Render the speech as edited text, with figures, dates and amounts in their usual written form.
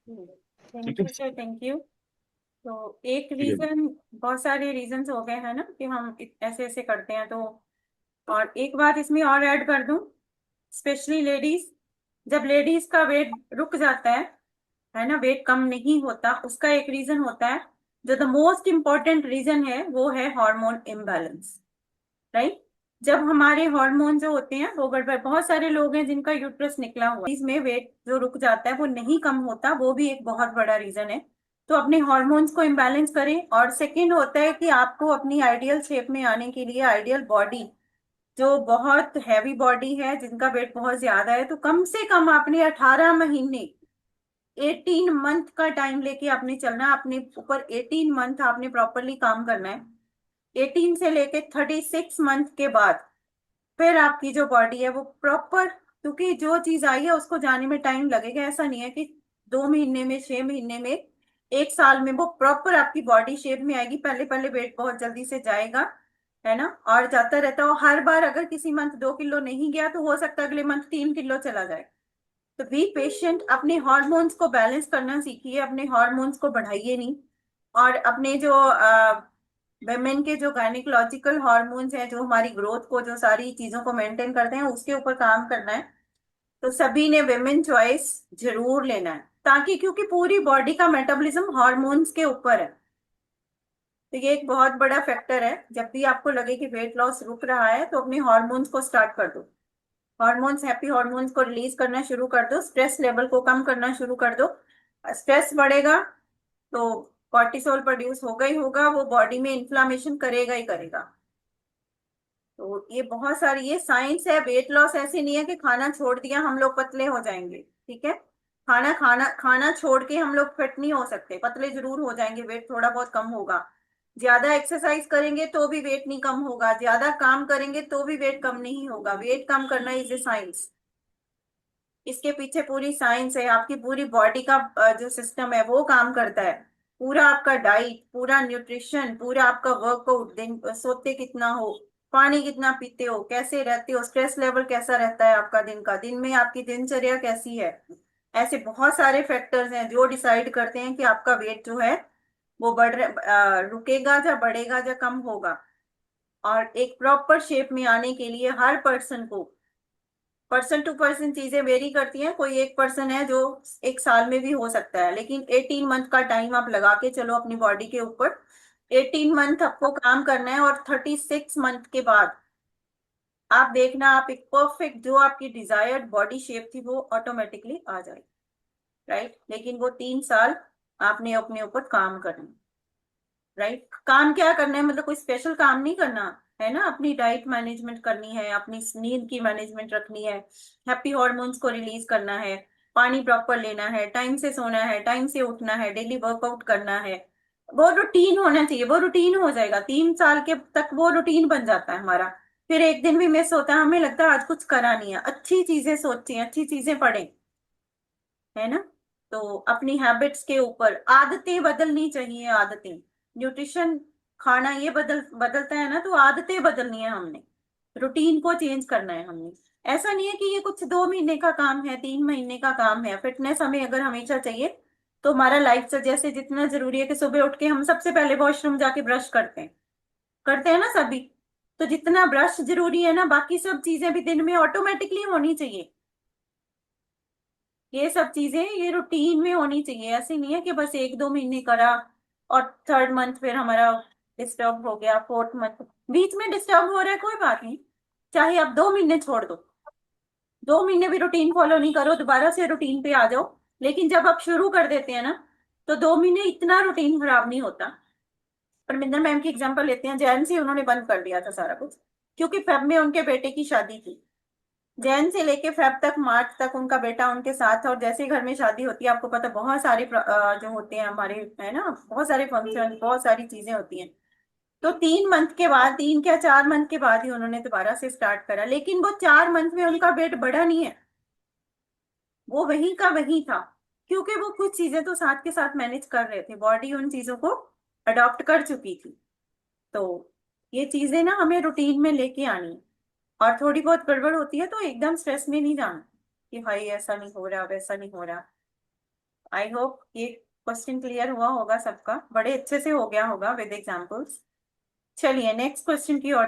Thank ठीक है। You sir, thank you. तो एक ठीक है। रीजन, बहुत सारे रीजंस हो गए हैं ना कि हम ऐसे ऐसे करते हैं, तो और एक बात इसमें और ऐड कर दूं, स्पेशली लेडीज, जब लेडीज का वेट रुक जाता है ना, वेट कम नहीं होता, उसका एक रीजन होता है, जो द मोस्ट इम्पोर्टेंट रीजन है, वो है हार्मोन इम्बैलेंस। राइट। जब हमारे हार्मोन जो होते हैं वो गड़बड़, बहुत सारे लोग हैं जिनका यूट्रस निकला हुआ है, इसमें वेट जो रुक जाता है वो नहीं कम होता, वो भी एक बहुत बड़ा रीजन है। तो अपने हार्मोन्स को इम्बैलेंस करें। और सेकंड होता है कि आपको अपनी आइडियल शेप में आने के लिए, आइडियल बॉडी, जो बहुत हैवी बॉडी है, जिनका वेट बहुत ज्यादा है, तो कम से कम आपने 18 महीने, 18 मंथ का टाइम लेके आपने चलना है अपने ऊपर। 18 मंथ आपने प्रॉपरली काम करना है। 18 से लेके 36 मंथ के बाद फिर आपकी जो बॉडी है वो प्रॉपर, क्योंकि जो चीज आई है उसको जाने में टाइम लगेगा, ऐसा नहीं है कि 2 महीने में, 6 महीने में, 1 साल में वो प्रॉपर आपकी बॉडी शेप में आएगी। पहले पहले वेट बहुत जल्दी से जाएगा, है ना, और जाता रहता है। और हर बार अगर किसी मंथ 2 किलो नहीं गया तो हो सकता है अगले मंथ 3 किलो चला जाए। तो बी पेशेंट, अपने हॉर्मोन्स को बैलेंस करना सीखिए, अपने हॉर्मोन्स को बढ़ाइए नहीं। और अपने जो वेमेन के जो गायनिकोलॉजिकल हॉर्मोन्स हैं, जो हमारी ग्रोथ को, जो सारी चीजों को मेंटेन करते हैं, उसके ऊपर काम करना है। तो सभी ने वेमेन चॉइस जरूर लेना है, ताकि, क्योंकि पूरी बॉडी का मेटाबॉलिज्म हॉर्मोन्स के ऊपर है। तो ये एक बहुत बड़ा फैक्टर है। जब भी आपको लगे कि वेट लॉस रुक रहा है तो अपने हॉर्मोन्स को स्टार्ट कर दो। हॉर्मोन्स, हैप्पी हॉर्मोन्स को रिलीज करना शुरू कर दो, स्ट्रेस लेवल को कम करना शुरू कर दो। स्ट्रेस बढ़ेगा तो कॉर्टिसोल प्रोड्यूस होगा ही होगा, वो बॉडी में इन्फ्लामेशन करेगा ही करेगा। तो ये बहुत सारी, ये साइंस है। वेट लॉस ऐसे नहीं है कि खाना छोड़ दिया हम लोग पतले हो जाएंगे, ठीक है। खाना खाना खाना छोड़ के हम लोग फिट नहीं हो सकते, पतले जरूर हो जाएंगे, वेट थोड़ा बहुत कम होगा। ज्यादा एक्सरसाइज करेंगे तो भी वेट नहीं कम होगा, ज्यादा काम करेंगे तो भी वेट कम नहीं होगा। वेट कम करना इज ए साइंस, इसके पीछे पूरी साइंस है। आपकी पूरी बॉडी का जो सिस्टम है वो काम करता है। पूरा आपका डाइट, पूरा न्यूट्रिशन, पूरा आपका वर्कआउट, दिन सोते कितना हो, पानी कितना पीते हो, कैसे रहते हो, स्ट्रेस लेवल कैसा रहता है आपका दिन का, दिन में आपकी दिनचर्या कैसी है, ऐसे बहुत सारे फैक्टर्स हैं जो डिसाइड करते हैं कि आपका वेट जो है वो रुकेगा या बढ़ेगा या कम होगा। और एक प्रॉपर शेप में आने के लिए हर पर्सन को, पर्सन टू पर्सन चीजें वेरी करती हैं। कोई एक पर्सन है जो 1 साल में भी हो सकता है, लेकिन 18 मंथ का टाइम आप लगा के चलो अपनी बॉडी के ऊपर। 18 मंथ आपको काम करना है, और 36 मंथ के बाद आप देखना, आप एक परफेक्ट, जो आपकी डिजायर्ड बॉडी शेप थी वो ऑटोमेटिकली आ जाएगी। राइट। लेकिन वो 3 साल आपने अपने ऊपर काम करना है। राइट। काम क्या करना है, मतलब कोई स्पेशल काम नहीं करना, है ना। अपनी डाइट मैनेजमेंट करनी है, अपनी नींद की मैनेजमेंट रखनी है, हैप्पी हॉर्मोन्स को रिलीज करना है, पानी प्रॉपर लेना है, टाइम से सोना है, टाइम से उठना है, डेली वर्कआउट करना है। वो रूटीन होना चाहिए, वो रूटीन हो जाएगा 3 साल के तक, वो रूटीन बन जाता है हमारा। फिर एक दिन भी मिस होता है, हमें लगता है आज कुछ करा नहीं है। अच्छी चीजें सोचें, अच्छी चीजें पढ़ें, है ना। तो अपनी हैबिट्स के ऊपर, आदतें बदलनी चाहिए, आदतें, न्यूट्रिशन, खाना, ये बदलता है ना, तो आदतें बदलनी है हमने, रूटीन को चेंज करना है हमने। ऐसा नहीं है कि ये कुछ 2 महीने का काम है, 3 महीने का काम है। फिटनेस हमें अगर हमेशा चाहिए तो हमारा लाइफ से, जैसे जितना जरूरी है कि सुबह उठ के हम सबसे पहले वॉशरूम जाके ब्रश करते हैं ना सभी, तो जितना ब्रश जरूरी है ना, बाकी सब चीजें भी दिन में ऑटोमेटिकली होनी चाहिए। ये सब चीजें ये रूटीन में होनी चाहिए। ऐसे नहीं है कि बस 1 2 महीने करा और थर्ड मंथ फिर हमारा डिस्टर्ब हो गया, फोर्थ मंथ बीच में डिस्टर्ब हो रहा है, कोई बात नहीं, चाहे आप 2 महीने छोड़ दो, 2 महीने भी रूटीन फॉलो नहीं करो, दोबारा से रूटीन पे आ जाओ। लेकिन जब आप शुरू कर देते हैं ना, तो 2 महीने इतना रूटीन खराब नहीं होता। परमिंदर मैम की एग्जांपल लेते हैं, जैन से उन्होंने बंद कर दिया था सारा कुछ, क्योंकि फेब में उनके बेटे की शादी थी। जैन से लेके फेब तक, मार्च तक उनका बेटा उनके साथ था। और जैसे ही घर में शादी होती है, आपको पता, बहुत सारे जो होते हैं हमारे, है ना, बहुत सारे फंक्शन, बहुत सारी चीजें होती हैं। तो 3 मंथ के बाद, 3 क्या 4 मंथ के बाद ही उन्होंने दोबारा से स्टार्ट करा, लेकिन वो 4 मंथ में उनका वेट बढ़ा नहीं है, वो वहीं का वहीं था। क्योंकि वो कुछ चीजें तो साथ के साथ मैनेज कर रहे थे, बॉडी उन चीजों को अडॉप्ट कर चुकी थी। तो ये चीजें ना हमें रूटीन में लेके आनी है। और थोड़ी बहुत गड़बड़ होती है तो एकदम स्ट्रेस में नहीं जाना कि भाई ऐसा नहीं हो रहा, वैसा नहीं हो रहा। आई होप ये क्वेश्चन क्लियर हुआ होगा सबका, बड़े अच्छे से हो गया होगा विद एग्जांपल्स। चलिए नेक्स्ट क्वेश्चन की ओर